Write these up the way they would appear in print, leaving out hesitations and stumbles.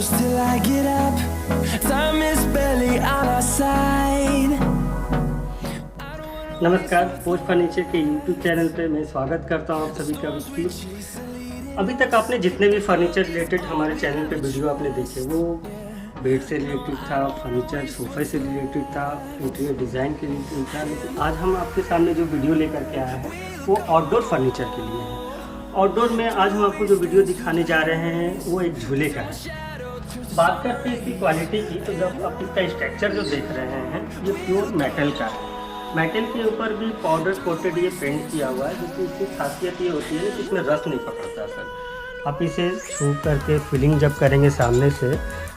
close till I get up. Time is barely on our side. नमस्कार, post furniture के YouTube channel पे मैं स्वागत करता हूँ आप सभी का विस्तीर्ण। अभी तक आपने जितने भी फर्नीचर रिलेटेड हमारे चैनल पे वीडियो आपने देखे वो बेड से रिलेटेड था, फर्नीचर सोफे से रिलेटेड था, इंटीरियर डिज़ाइन के रिलेटेड था। लेकिन आज हम आपके सामने जो वीडियो लेकर के आए हैं वो आउटडोर फर्नीचर के लिए है। आउटडोर में आज हम आपको जो वीडियो दिखाने जा रहे हैं वो एक झूले का है। बात करते हैं इसकी क्वालिटी की, तो जब आप इसका स्ट्रक्चर जो देख रहे हैं ये प्योर मेटल का है। मेटल के ऊपर भी पाउडर कोटेड ये पेंट किया हुआ है, जिसकी इसकी खासियत ये होती है कि इसमें रस नहीं पकड़ता सर। आप इसे छू करके फीलिंग जब करेंगे सामने से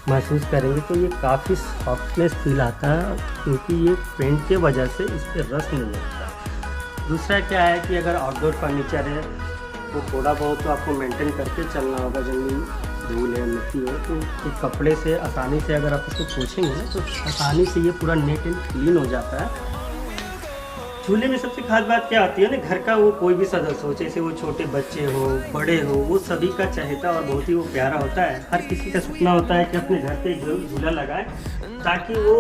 महसूस करेंगे तो ये काफ़ी सॉफ्टनेस फील आता है, क्योंकि ये पेंट के वजह से इस पर रस नहीं लगता। दूसरा क्या है कि अगर आउटडोर फर्नीचर है तो थोड़ा बहुत तो आपको मेंटेन करके चलना होगा। जल्दी धूल है, मिट्टी हो, तो एक कपड़े से आसानी से अगर आप इसको पोंछेंगे तो आसानी से ये पूरा नीट एंड क्लीन हो जाता है। झूले में सबसे खास बात क्या आती है ना, घर का वो कोई भी सदस्य हो, जैसे वो छोटे बच्चे हो, बड़े हो, वो सभी का चहेता और बहुत ही वो प्यारा होता है। हर किसी का सपना होता है कि अपने घर पे झूला लगाए ताकि वो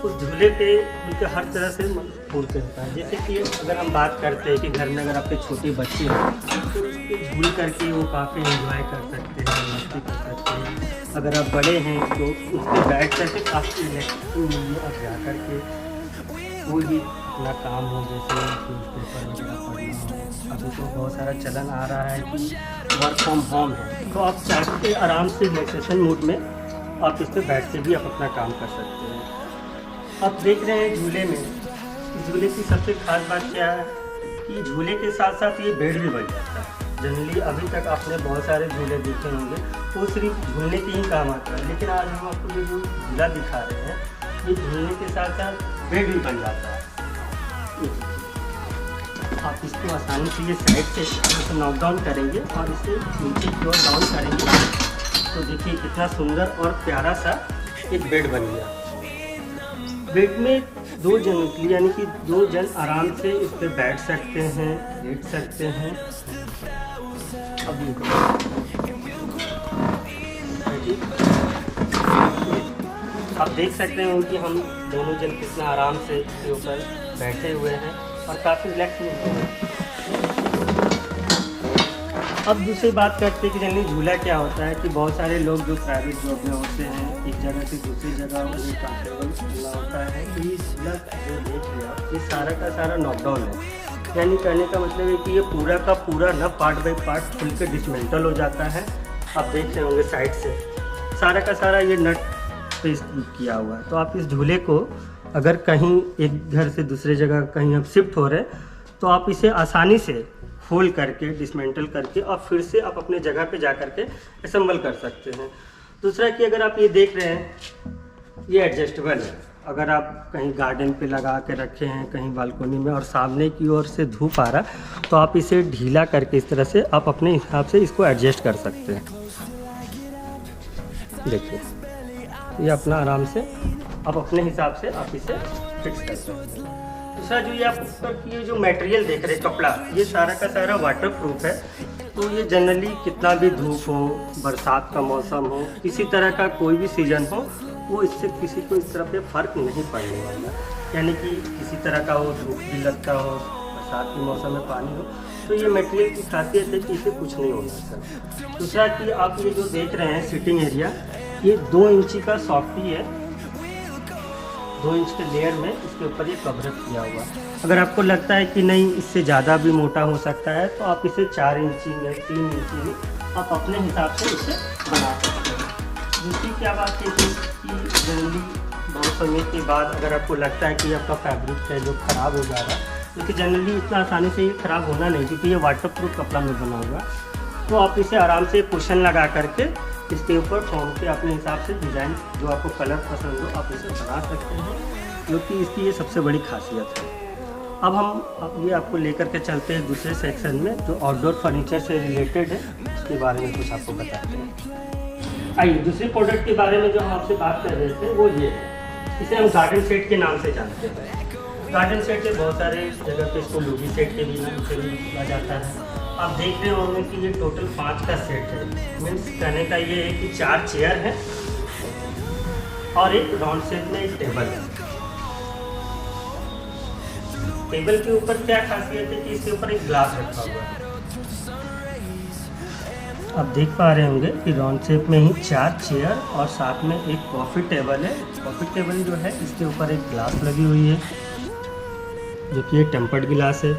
उस झूले पे उनके हर तरह से पूर्ति होता है। जैसे कि अगर हम बात करते हैं कि घर में अगर आपके छोटे बच्चे हैं तो उसके झूल करके वो काफ़ी एंजॉय कर सकते हैं, मस्ती कर सकते हैं। अगर आप बड़े हैं तो उस पर बैठ करके काफ़ी आप जा करके कोई भी अपना काम हो, जैसे न्यूज़पेपर वगैरह पढ़ना हो। अभी तो बहुत सारा चलन आ रहा है कि वर्क फ्रॉम होम है, तो आप चाह के आराम से रिलैक्सेशन मूड में आप इस पर बैठ के भी आप अपना काम कर सकते हैं। आप देख रहे हैं झूले में, झूले की सबसे खास बात क्या है कि झूले के साथ साथ ये बेड भी बन जाता है। जनरली अभी तक आपने बहुत सारे झूले देखे होंगे वो सिर्फ झूलने के ही काम आता है, लेकिन आज हम आपको ये जो झूला दिखा रहे हैं ये झूलने के साथ साथ बेड भी बन जाता है। आप इसको आसानी से ये साइड से नॉक डाउन करेंगे और इसे नीचे की ओर डाउन करेंगे तो देखिए कितना सुंदर और प्यारा सा एक बेड बन गया। बेड में दो जन निकली, यानी कि दो जन आराम से इस पर बैठ सकते हैं, लेट सकते हैं। अब आप देख सकते हैं कि हम दोनों जन कितना आराम से इसके ऊपर बैठे हुए हैं और काफ़ी रिलैक्स मिल रहे हैं। अब दूसरी बात करते हैं कि जनरली झूला क्या होता है कि बहुत सारे लोग जो प्राइवेट जॉब में होते हैं, एक जगह से दूसरी जगह उन्हें ट्रांसफर करना होता है कि ये झूला जो देख रहे हैं ये सारा का सारा नॉकडाउन है। यानी कहने का मतलब है कि ये पूरा का पूरा ना पार्ट बाई पार्ट खुल के डिसमेंटल हो जाता है। आप देख रहे होंगे साइड से सारा का सारा ये नट पे किया हुआ है। तो आप इस झूले को अगर कहीं एक घर से दूसरे जगह कहीं आप शिफ्ट हो रहे तो आप इसे आसानी से खोल करके डिसमेंटल करके और फिर से आप अपने जगह पे जा करके असेंबल कर सकते हैं। दूसरा कि अगर आप ये देख रहे हैं ये एडजस्टेबल है। अगर आप कहीं गार्डन पे लगा के रखे हैं, कहीं बालकोनी में और सामने की ओर से धूप आ रहा तो आप इसे ढीला करके इस तरह से आप अपने हिसाब से इसको एडजस्ट कर सकते हैं। देखिए ये अपना आराम से आप अपने हिसाब से आप इसे फिक्स कर सकते हैं। दूसरा जो ये आप ऊपर की जो मटेरियल देख रहे हैं कपड़ा, ये सारा का सारा वाटर प्रूफ है। तो ये जनरली कितना भी धूप हो, बरसात का मौसम हो, किसी तरह का कोई भी सीजन हो, वो इससे किसी को इस तरह पे फ़र्क नहीं पड़ने वाला। यानी कि किसी तरह का वो धूप भी लगता हो, बरसात के मौसम में पानी हो, तो ये मटेरियल की खासियत है कि इसे कुछ नहीं होना सर। दूसरा कि आप ये जो देख रहे हैं सिटिंग एरिया, ये 2 इंची का सॉफ्टी है। 2 इंच के लेयर में इसके ऊपर ये कवरेज किया हुआ है। अगर आपको लगता है कि नहीं इससे ज़्यादा भी मोटा हो सकता है तो आप इसे 4 इंची में, 3 इंची में आप अपने हिसाब से इसे बना सकते हैं। दूसरी क्या बात है कि जनरली बहुत समय के बाद अगर आपको लगता है कि आपका फैब्रिक है जो ख़राब हो जा रहा है, क्योंकि जनरली इतना आसानी से ये ख़राब होना नहीं, क्योंकि ये वाटरप्रूफ कपड़ा में बना हुआ, तो आप इसे आराम से कुशन लगा करके इसके ऊपर फॉर्म के अपने हिसाब से डिज़ाइन जो आपको कलर पसंद हो आप इसे बना सकते हैं, क्योंकि इसकी ये सबसे बड़ी खासियत है। अब ये आपको लेकर के चलते हैं दूसरे सेक्शन में जो आउटडोर फर्नीचर से रिलेटेड है, उसके बारे में कुछ आपको बताते हैं। आइए दूसरे प्रोडक्ट के बारे में जो हम आपसे बात कर रहे थे वो ये है, इसे हम गार्डन सेट के नाम से जानते हैं। गार्डन सेट के बहुत सारे जगह पे इसको लूबी सेट के भी नाम से भी बोला जाता है। आप देख रहे होंगे कि ये टोटल 5 का सेट है। मीन्स कहने का ये है कि 4 चेयर है और एक राउंड शेप में एक टेबल है। टेबल के ऊपर क्या खासियत है कि इसके ऊपर एक ग्लास रखा हुआ है। आप देख पा रहे होंगे कि राउंड शेप में ही 4 चेयर और साथ में एक कॉफ़ी टेबल है। कॉफ़ी टेबल जो है इसके ऊपर एक ग्लास लगी हुई है जो कि एक टेम्पर्ड गिलास है।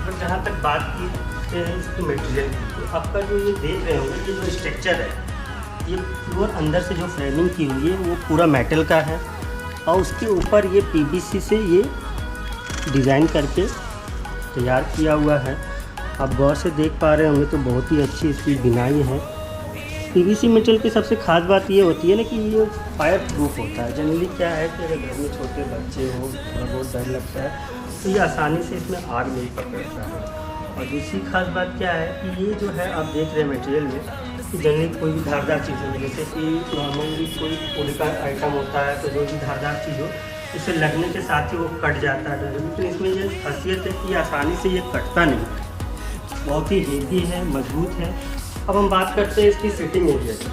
और जहाँ तक बात की है इसकी मटेरियल की, तो आपका जो ये देख रहे होंगे कि जो स्ट्रक्चर है ये प्योर अंदर से जो फ्रेमिंग की हुई है वो पूरा मेटल का है और उसके ऊपर ये पीवीसी से ये डिज़ाइन करके तैयार किया हुआ है। आप गौर से देख पा रहे होंगे तो बहुत ही अच्छी इसकी बिनाई है। पीवीसी मेटल की सबसे खास बात ये होती है ना कि ये फायर प्रूफ होता है। जनरली क्या है कि अगर घर में छोटे बच्चे हो थोड़ा बहुत डर लगता है तो ये आसानी से इसमें आग नहीं पकड़ता है। और दूसरी खास बात क्या है कि ये जो है आप देख रहे हैं मटेरियल में कि जनरली कोई भी धारदार चीज़ हो, जैसे कि नॉर्मली कोई पूरी का आइटम होता है तो जो भी धारदार चीज़ हो इसे लगने के साथ ही वो कट जाता है। लेकिन इसमें ये खासियत है कि आसानी से ये कटता नहीं, बहुत ही हेवी है, मजबूत है। अब हम बात करते हैं इसकी सिटिंग एरिया की।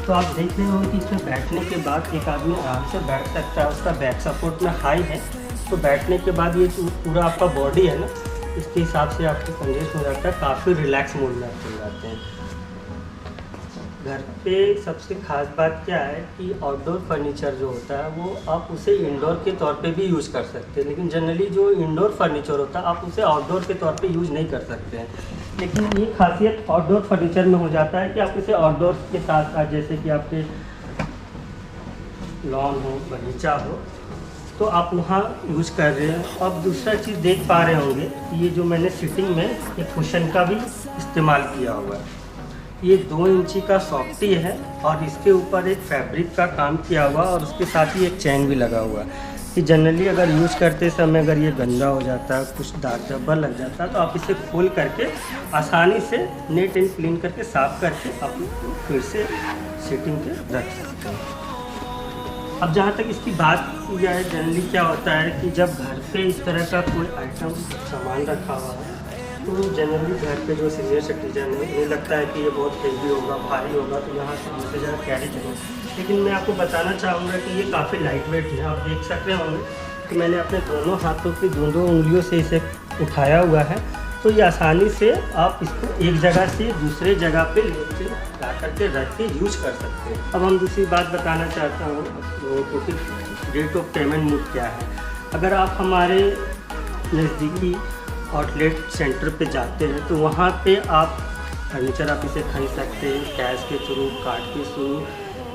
तो आप देख रहे हो कि इसमें बैठने के बाद एक आदमी आराम से बैठ सकता है। उसका बैक सपोर्ट में हाई है तो बैठने के बाद ये पूरा आपका बॉडी है ना इसके हिसाब से आपको कंजेस्ट हो जाता है, काफ़ी रिलैक्स मोड में आप चल जाते हैं। घर पे सबसे खास बात क्या है कि आउटडोर फर्नीचर जो होता है वो आप उसे इंडोर के तौर पे भी यूज़ कर सकते हैं, लेकिन जनरली जो इंडोर फर्नीचर होता है आप उसे आउटडोर के तौर पे यूज़ नहीं कर सकते हैं। लेकिन ये खासियत आउटडोर फर्नीचर में हो जाता है कि आप इसे आउटडोर के साथ साथ जैसे कि आपके लॉन हो, बगीचा हो, तो आप वहाँ यूज़ कर रहे हैं। अब दूसरा चीज़ देख पा रहे होंगे कि ये जो मैंने सिटिंग में एक कुशन का भी इस्तेमाल किया हुआ है। ये 2 इंची का सॉफ्टी है और इसके ऊपर एक फैब्रिक का काम किया हुआ और उसके साथ ही एक चैन भी लगा हुआ है कि जनरली अगर यूज़ करते समय अगर ये गंदा हो जाता है, कुछ दाग धब्बा लग जाता है तो आप इसे खोल करके आसानी से नीट एंड क्लीन करके साफ़ करके आप फिर से सिटिंग पे रख सकते हैं। अब जहाँ तक इसकी बात की जाए, जनरली क्या होता है कि जब घर पे इस तरह का कोई आइटम सामान रखा हुआ है तो जनरली घर पे जो सीनियर सिटीजन है उन्हें लगता है कि ये बहुत हेवी होगा, भारी होगा, तो यहाँ से दूसरी जगह कैरी करें। लेकिन मैं आपको बताना चाहूँगा कि ये काफ़ी लाइट वेट है। आप देख सकते होंगे कि मैंने अपने दोनों हाथों की दोनों उंगलियों से इसे उठाया हुआ है, तो ये आसानी से आप इसको एक जगह से दूसरे जगह पे लेके ला करके रख के यूज कर सकते हैं। अब हम दूसरी बात बताना चाहता हूँ लोगों कि रेट ऑफ पेमेंट मोड क्या है। अगर आप हमारे नज़दीकी आउटलेट सेंटर पे जाते हैं तो वहाँ पे आप फर्नीचर आप इसे खरीद सकते हैं, कैश के थ्रू, कार्ड के थ्रू,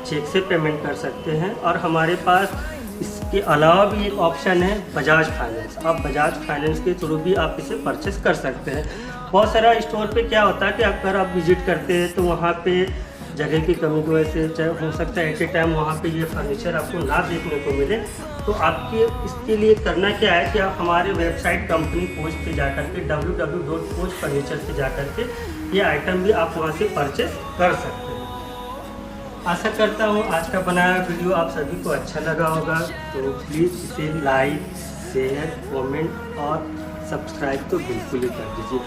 चेक से पेमेंट कर सकते हैं। और हमारे पास इसके अलावा भी एक ऑप्शन है बजाज फाइनेंस। आप बजाज फाइनेंस के थ्रू भी आप इसे परचेस कर सकते हैं। बहुत सारा स्टोर पे क्या होता है कि अगर आप विजिट करते हैं तो वहाँ पे जगह की कमी की वजह से चाहे हो सकता है एट ए टाइम वहाँ पे ये फर्नीचर आपको ना देखने को मिले, तो आपके इसके लिए करना क्या है कि आप हमारे वेबसाइट कंपनी पोस्ट पे जा कर के www.postfurniture पे जा कर के ये आइटम भी आप वहाँ से परचेस कर सकते हैं। आशा करता हूँ आज का बनाया वीडियो आप सभी को अच्छा लगा होगा, तो प्लीज़ इसे लाइक, शेयर, कमेंट और सब्सक्राइब तो बिल्कुल ही कर दीजिए।